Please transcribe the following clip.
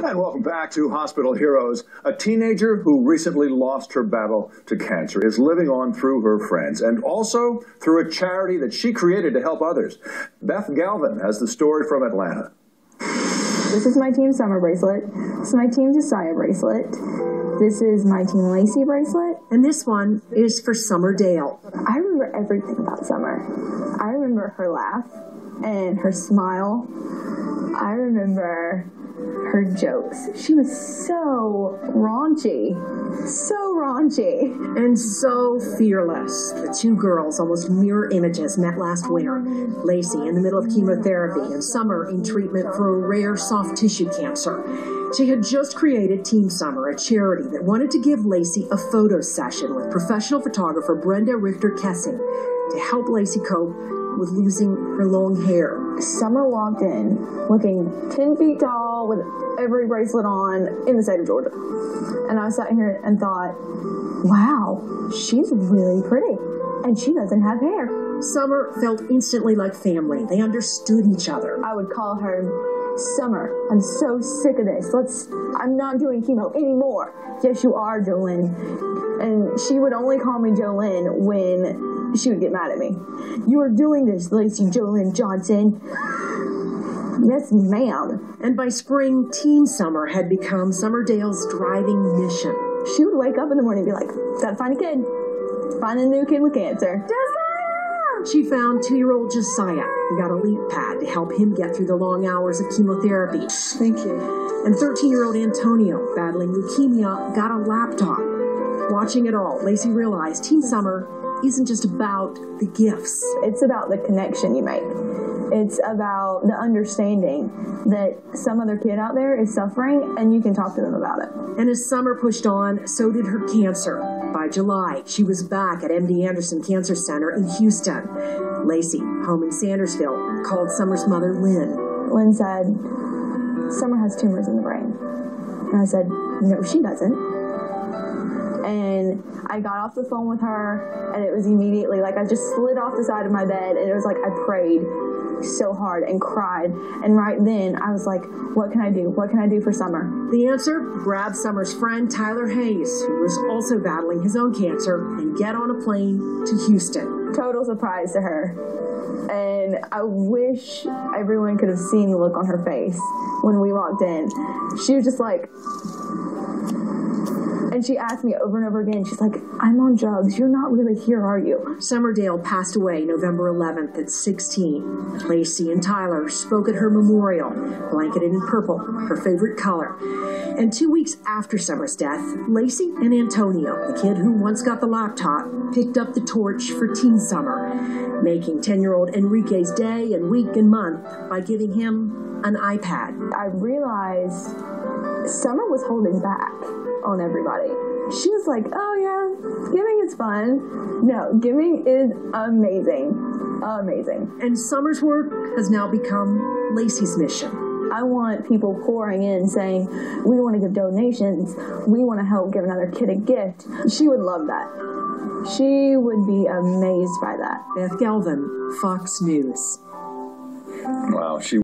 And welcome back to Hospital Heroes. A teenager who recently lost her battle to cancer is living on through her friends and also through a charity that she created to help others. Beth Galvin has the story from Atlanta. This is my Team Summer bracelet. This is my Team Josiah bracelet. This is my Team Lacey bracelet. And this one is for Summer Dale. I remember everything about Summer. I remember her laugh and her smile. I remember her jokes. She was so raunchy. So raunchy. And so fearless. The two girls, almost mirror images, met last winter. Lacey in the middle of chemotherapy and Summer in treatment for a rare soft tissue cancer. She had just created Team Summer, a charity that wanted to give Lacey a photo session with professional photographer Brenda Richter-Kessing to help Lacey cope with losing her long hair. Summer walked in looking 10 feet tall with every bracelet on in the state of Georgia. And I sat here and thought, wow, she's really pretty. And she doesn't have hair. Summer felt instantly like family. They understood each other. I would call her, Summer, I'm so sick of this. I'm not doing chemo anymore. Yes, you are, Jolene. And she would only call me Jolene when she would get mad at me. You are doing this, Lacey Jolene Johnson. Yes, ma'am. And by spring, Team Summer had become Summer Dale's driving mission. She would wake up in the morning and be like, gotta find a kid. Find a new kid with cancer. Josiah! She found 2-year-old Josiah. He got a leap pad to help him get through the long hours of chemotherapy. Thank you. And 13-year-old Antonio, battling leukemia, got a laptop. Watching it all, Lacey realized Team Summer isn't just about the gifts. It's about the connection you make. It's about the understanding that some other kid out there is suffering and you can talk to them about it. And as Summer pushed on, so did her cancer. By July, she was back at MD Anderson Cancer Center in Houston. Lacey, home in Sandersville, called Summer's mother, Lynn. Lynn said, Summer has tumors in the brain. And I said, no, she doesn't. And I got off the phone with her, and it was immediately like I just slid off the side of my bed, and it was like I prayed so hard and cried. And right then, I was like, what can I do? What can I do for Summer? The answer? Grab Summer's friend, Tyler Hayes, who was also battling his own cancer, and get on a plane to Houston. Total surprise to her. And I wish everyone could have seen the look on her face when we walked in. She was just like... And she asked me over and over again, she's like, I'm on drugs. You're not really here, are you? Summer Dale passed away November 11th at 16. Lacey and Tyler spoke at her memorial, blanketed in purple, her favorite color. And 2 weeks after Summer's death, Lacey and Antonio, the kid who once got the laptop, picked up the torch for Team Summer, making 10-year-old Enrique's day and week and month by giving him an iPad. I realized Summer was holding back on everybody. She was like, oh yeah, giving is fun. No, giving is amazing. Amazing. And Summer's work has now become Lacey's mission. I want people pouring in saying, we want to give donations. We want to help give another kid a gift. She would love that. She would be amazed by that. Beth Galvin, Fox News. Wow, she